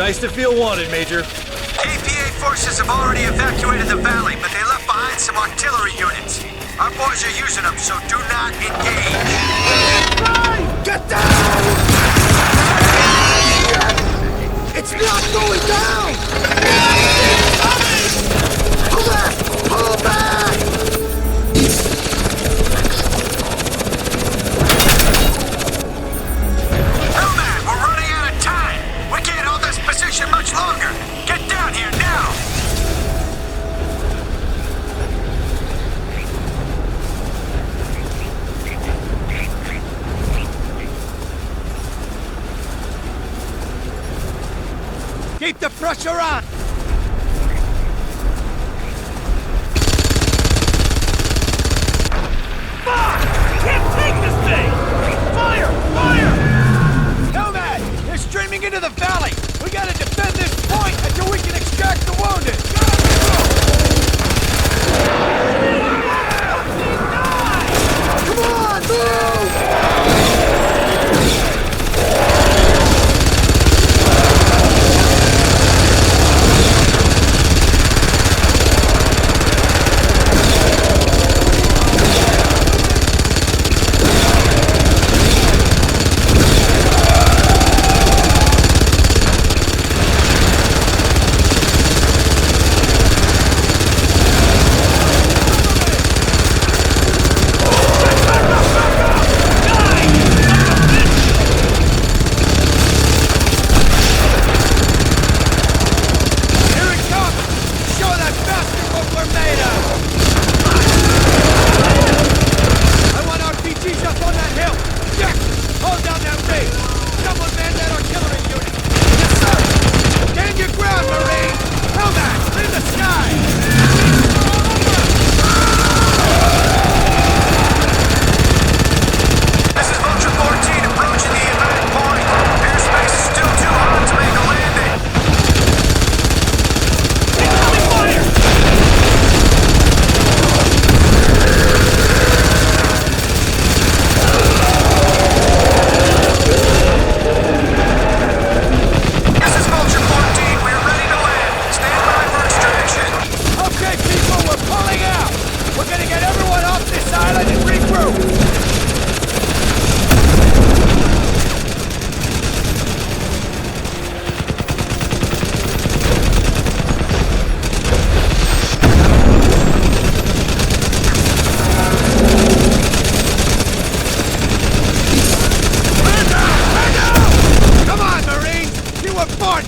Nice to feel wanted, Major. APA forces have already evacuated the valley, but they left behind some artillery units. Our boys are using them, so do not engage. Get down! It's not going down! Pull back! Pull back! Nomad, we're running out of time! We can't hold this position much longer! Get down here now! Keep the pressure on! Fuck! Can't take this thing! Fire! Fire! Nomad! They're streaming into the valley! We gotta defend this point until we can extract the wounded! Come on, move!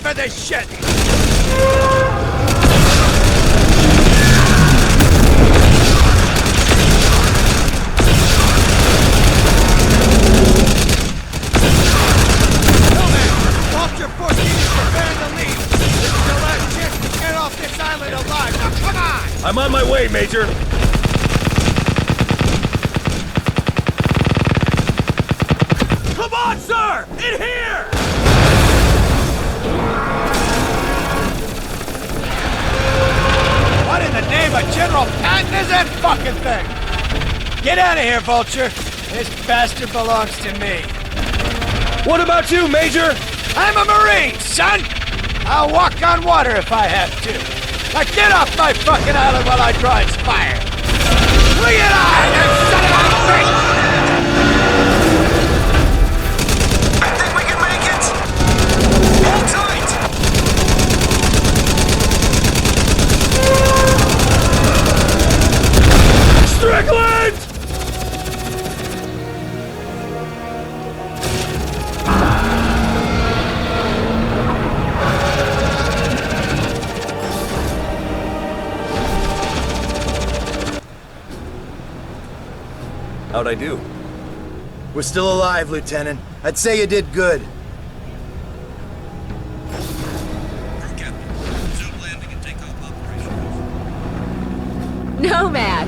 For this shit! Vulture 14 is preparing the lead. This is your last chance to get off this island alive. Now, come on! I'm on my way, Major. Come on, sir! In here! What in the name of General Patton is that fucking thing? Get out of here, Vulture. This bastard belongs to me. What about you, Major? I'm a Marine, son! I'll walk on water if I have to. Now get off my fucking island while I draw its fire! Bring it on, you son of a bitch! I think we can make it! Hold tight! Strickland! How'd I do? We're still alive, Lieutenant. I'd say you did good. Nomad!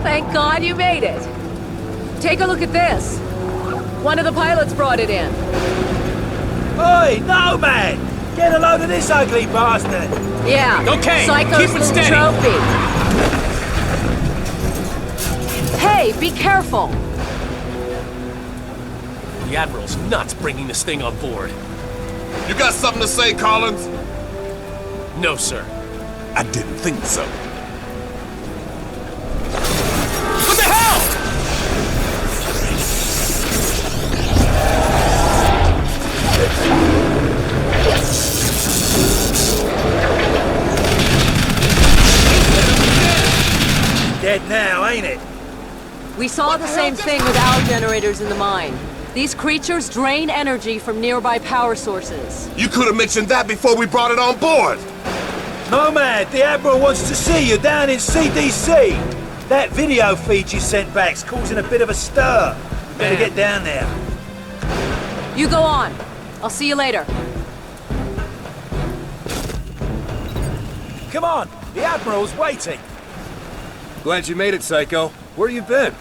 Thank God you made it! Take a look at this. One of the pilots brought it in. Oi, Nomad! Get a load of this ugly bastard! Yeah. Okay, Psycho's keep it little steady. trophy. Hey, be careful! The Admiral's nuts bringing this thing on board. You got something to say, Collins? No, sir. I didn't think so. What the hell?! Dead now, ain't it? We saw the same thing with our generators in the mine. These creatures drain energy from nearby power sources. You could have mentioned that before we brought it on board. Nomad, the Admiral wants to see you down in CDC. That video feed you sent back's causing a bit of a stir. You better get down there. You go on. I'll see you later. Come on, the Admiral's waiting. Glad you made it, Psycho. Where you been?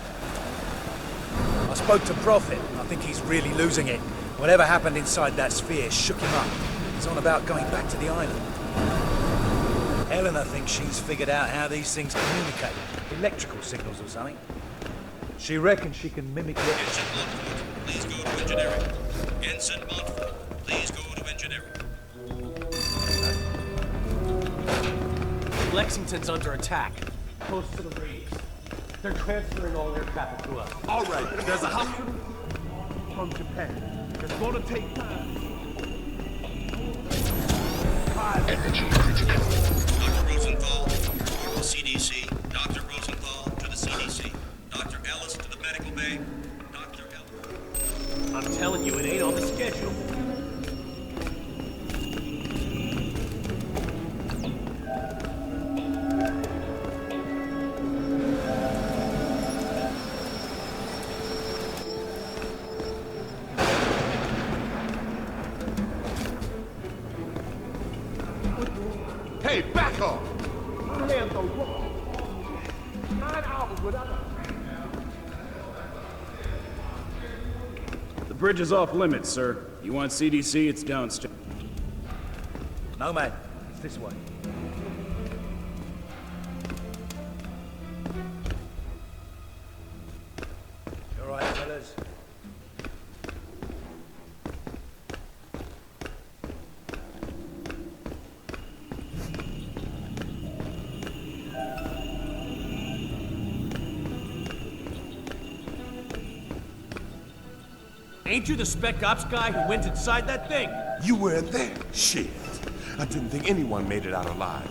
I spoke to Prophet. I think he's really losing it. Whatever happened inside that sphere shook him up. He's on about going back to the island. Eleanor thinks she's figured out how these things communicate. Electrical signals or something. She reckons she can mimic it. Ensign Montfort, please go to engineering. Ensign Montfort, please go to engineering. Lexington's under attack. Close to the reef. They're transferring all their traffic to us. All right, there's a hospital from Japan. It's gonna take time. Energy critical. Dr. Rosenthal, report to CDC. Dr. Rosenthal to the CDC. Dr. Ellis to the medical bay. Dr. Ellis. I'm telling you, it ain't on the schedule. Hey, back off! My hands are raw. 9 hours without a... The bridge is off limits, sir. You want CDC, it's downstairs. Nomad, it's this way. You all right, fellas? Ain't you the Spec Ops guy who went inside that thing? You weren't there. Shit. I didn't think anyone made it out alive.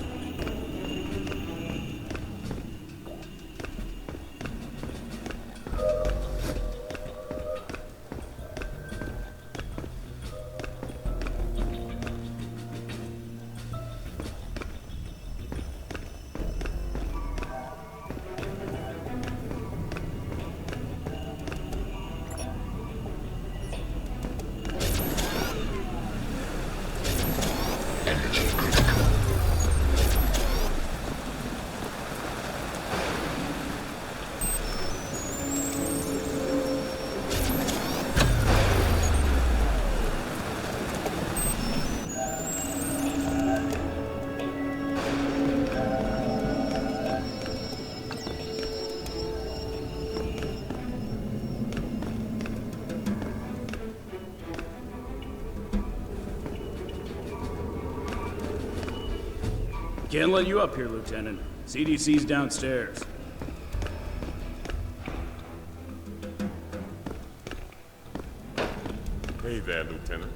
Can't let you up here, Lieutenant. CDC's downstairs. Hey there, Lieutenant.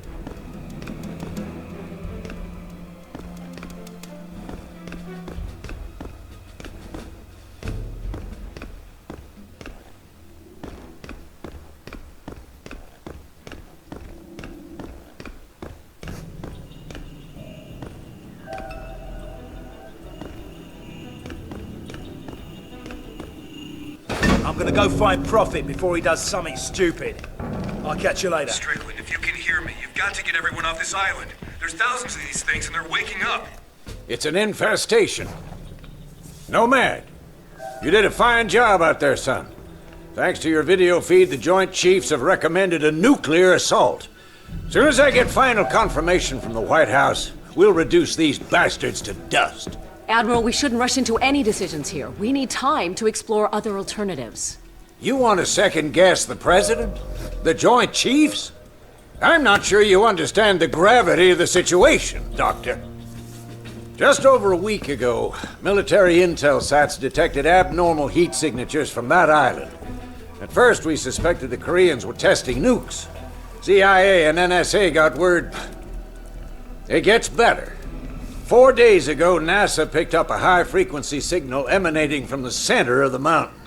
I'm gonna go find Prophet before he does something stupid. I'll catch you later. Strickland, if you can hear me, you've got to get everyone off this island. There's thousands of these things and they're waking up. It's an infestation. Nomad, you did a fine job out there, son. Thanks to your video feed, the Joint Chiefs have recommended a nuclear assault. As soon as I get final confirmation from the White House, we'll reduce these bastards to dust. Admiral, we shouldn't rush into any decisions here. We need time to explore other alternatives. You want to second-guess the President? The Joint Chiefs? I'm not sure you understand the gravity of the situation, Doctor. Just over a week ago, military Intelsats detected abnormal heat signatures from that island. At first, we suspected the Koreans were testing nukes. CIA and NSA got word. It gets better. 4 days ago, NASA picked up a high-frequency signal emanating from the center of the mountain.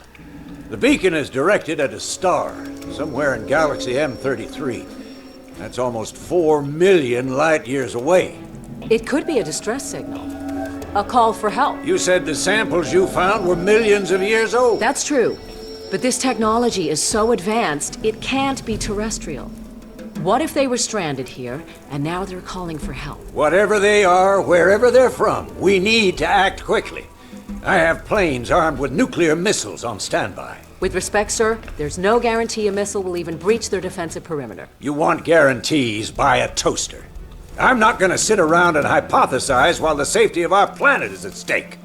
The beacon is directed at a star, somewhere in galaxy M33. That's almost 4 million light-years away. It could be a distress signal. A call for help. You said the samples you found were millions of years old. That's true. But this technology is so advanced, it can't be terrestrial. What if they were stranded here, and now they're calling for help? Whatever they are, wherever they're from, we need to act quickly. I have planes armed with nuclear missiles on standby. With respect, sir, there's no guarantee a missile will even breach their defensive perimeter. You want guarantees, buy a toaster. I'm not gonna sit around and hypothesize while the safety of our planet is at stake.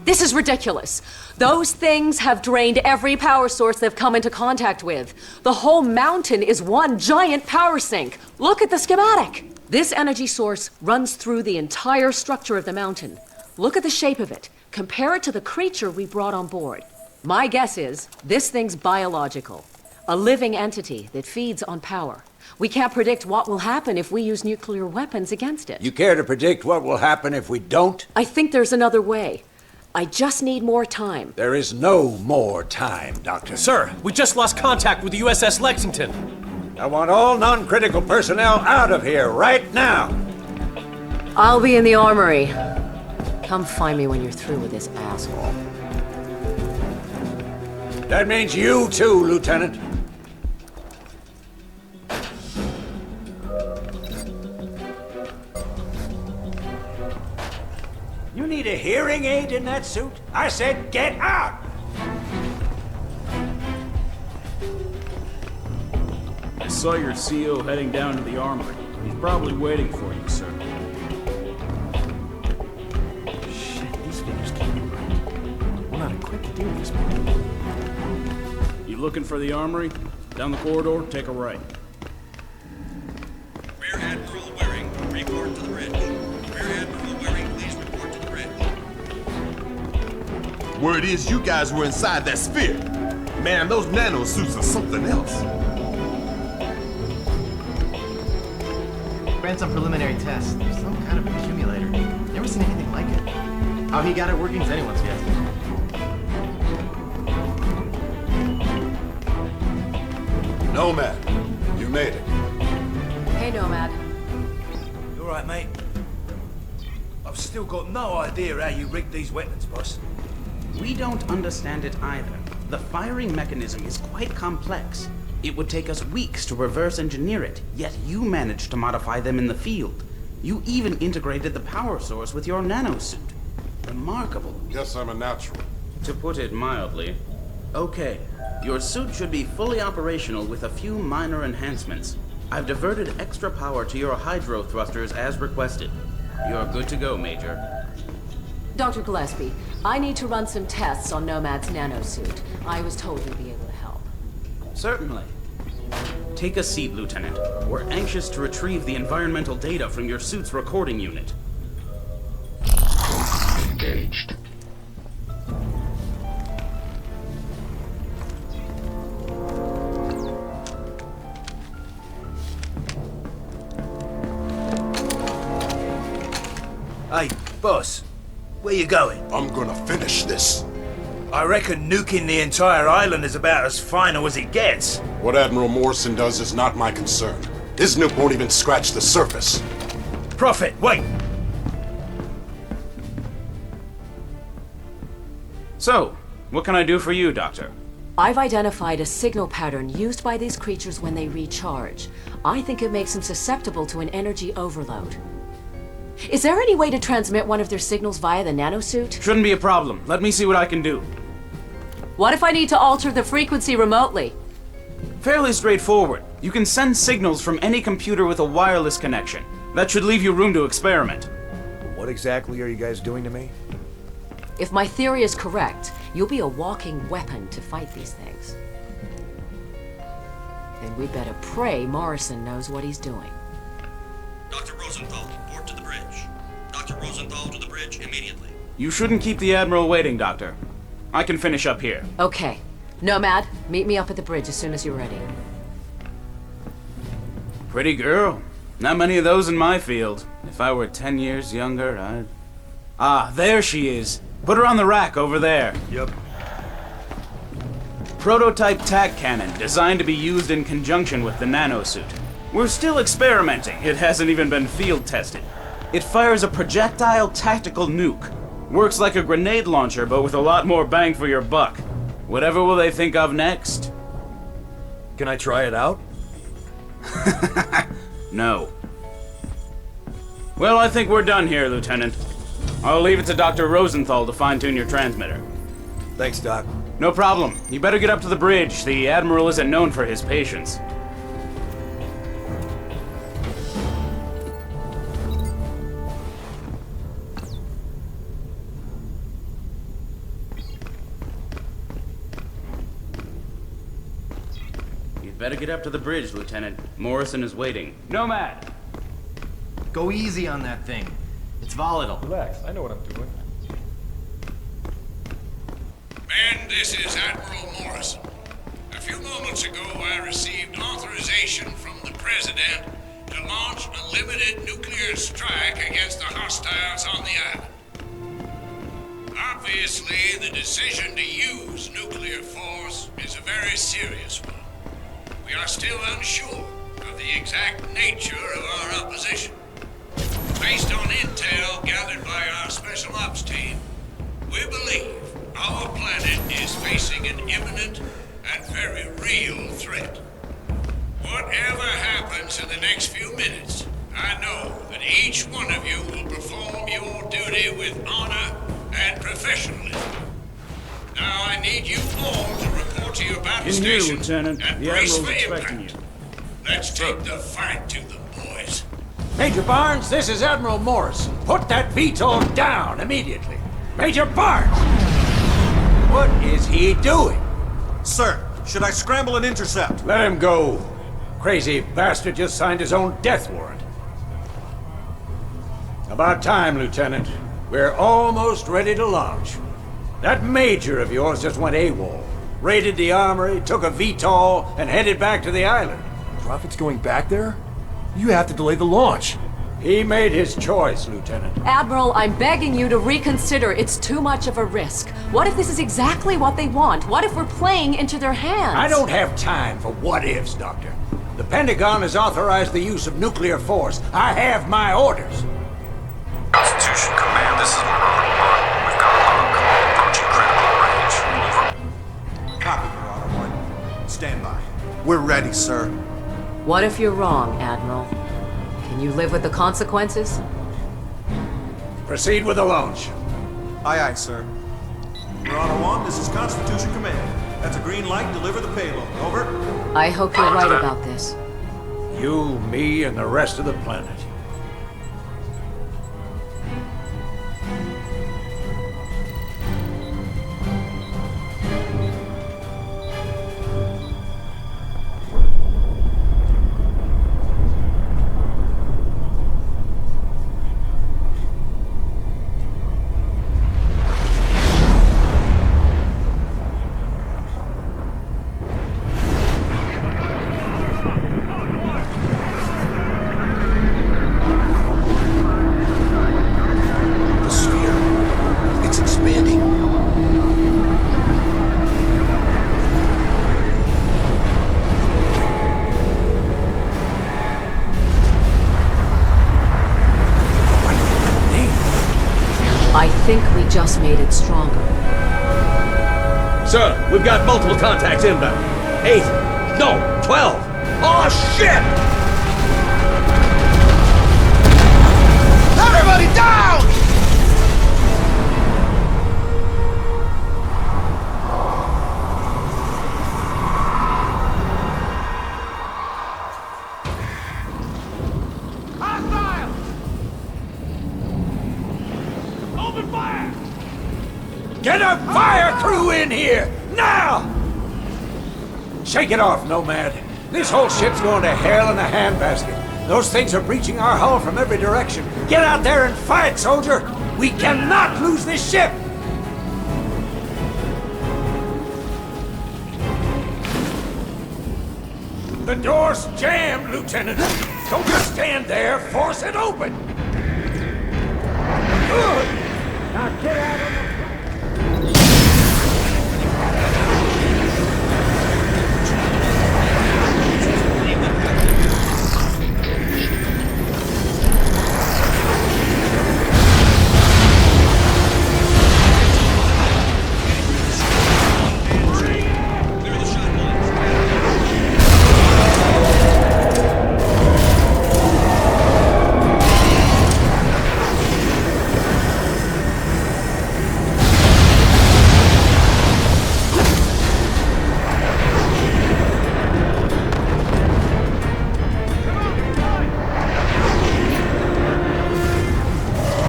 This is ridiculous. Those things have drained every power source they've come into contact with. The whole mountain is one giant power sink. Look at the schematic. This energy source runs through the entire structure of the mountain. Look at the shape of it. Compare it to the creature we brought on board. My guess is this thing's biological. A living entity that feeds on power. We can't predict what will happen if we use nuclear weapons against it. You care to predict what will happen if we don't? I think there's another way. I just need more time. There is no more time, Doctor. Sir, we just lost contact with the USS Lexington. I want all non-critical personnel out of here right now. I'll be in the armory. Come find me when you're through with this asshole. That means you too, Lieutenant. You need a hearing aid in that suit? I said get out! I saw your CO heading down to the armory. He's probably waiting for you, sir. Shit, these figures can't be right. We're not equipped to do this, man. You looking for the armory? Down the corridor, take a right. Rear Admiral Waring, report to the bridge. Rear Admiral Waring, please report to the bridge. Word is you guys were inside that sphere. Man, those nanosuits are something else. Ran some preliminary tests. There's some kind of accumulator. Never seen anything like it. How he got it working is anyone's guess. Nomad, you made it. Hey, Nomad. You alright, mate? I've still got no idea how you rigged these weapons, boss. We don't understand it either. The firing mechanism is quite complex. It would take us weeks to reverse engineer it, yet you managed to modify them in the field. You even integrated the power source with your nanosuit. Remarkable. Guess I'm a natural. To put it mildly. Okay, your suit should be fully operational with a few minor enhancements. I've diverted extra power to your hydro thrusters as requested. You're good to go, Major. Dr. Gillespie, I need to run some tests on Nomad's nanosuit. I was told you'd be able to help. Certainly. Take a seat, Lieutenant. We're anxious to retrieve the environmental data from your suit's recording unit. Engaged. Hey, boss. Where you going? I'm gonna finish this. I reckon nuking the entire island is about as final as it gets. What Admiral Morrison does is not my concern. His nuke won't even scratch the surface. Prophet, wait! So, what can I do for you, Doctor? I've identified a signal pattern used by these creatures when they recharge. I think it makes them susceptible to an energy overload. Is there any way to transmit one of their signals via the nanosuit? Shouldn't be a problem. Let me see what I can do. What if I need to alter the frequency remotely? Fairly straightforward. You can send signals from any computer with a wireless connection. That should leave you room to experiment. What exactly are you guys doing to me? If my theory is correct, you'll be a walking weapon to fight these things. Then we better pray Morrison knows what he's doing. Dr. Rosenthal, report to the bridge. Dr. Rosenthal to the bridge immediately. You shouldn't keep the Admiral waiting, Doctor. I can finish up here. Okay. Nomad, meet me up at the bridge as soon as you're ready. Pretty girl. Not many of those in my field. If I were 10 years younger, I'd... Ah, there she is. Put her on the rack over there. Yep. Prototype tac cannon, designed to be used in conjunction with the nanosuit. We're still experimenting. It hasn't even been field tested. It fires a projectile tactical nuke. Works like a grenade launcher, but with a lot more bang for your buck. Whatever will they think of next? Can I try it out? No. Well, I think we're done here, Lieutenant. I'll leave it to Dr. Rosenthal to fine-tune your transmitter. Thanks, Doc. No problem. You better get up to the bridge. The Admiral isn't known for his patience. You'd better get up to the bridge, Lieutenant. Morrison is waiting. Nomad! Go easy on that thing. It's volatile. Relax, I know what I'm doing. Men, this is Admiral Morrison. A few moments ago, I received authorization from the President to launch a limited nuclear strike against the hostiles on the island. Obviously, the decision to use nuclear force is a very serious one. We are still unsure of the exact nature of our opposition. Based on intel gathered by our Special Ops team, we believe our planet is facing an imminent and very real threat. Whatever happens in the next few minutes, I know that each one of you will perform your duty with honor and professionalism. Now I need you all to report to your battle In you, stations Lieutenant. and The brace Admiral's for expecting impact. you. Let's take the fight to them, boys. Major Barnes, this is Admiral Morrison. Put that VTOL down immediately. Major Barnes! What is he doing? Sir, should I scramble and intercept? Let him go. Crazy bastard just signed his own death warrant. About time, Lieutenant. We're almost ready to launch. That major of yours just went AWOL. Raided the armory, took a VTOL, and headed back to the island. Prophet's going back there? You have to delay the launch. He made his choice, Lieutenant. Admiral, I'm begging you to reconsider. It's too much of a risk. What if this is exactly what they want? What if we're playing into their hands? I don't have time for what-ifs, Doctor. The Pentagon has authorized the use of nuclear force. I have my orders. Constitution Command, this is Marauder 1. We've got a log approaching critical range. Over. Copy, Marauder 1. Stand by. We're ready, sir. What if you're wrong, Admiral? Can you live with the consequences? Proceed with the launch. Aye, aye, sir. Marauder 1, this is Constitution Command. That's a green light, deliver the payload. Over. I hope you're right about this. You, me, and the rest of the planet. I think we just made it stronger. Sir, we've got multiple contacts inbound. 8, no, 12. Oh, shit! Everybody down! Hostile! Open fire! Get a fire crew in here, now! Shake it off, Nomad. This whole ship's going to hell in a handbasket. Those things are breaching our hull from every direction. Get out there and fight, soldier! We cannot lose this ship! The door's jammed, Lieutenant. Don't just stand there. Force it open. Good. Now get out of the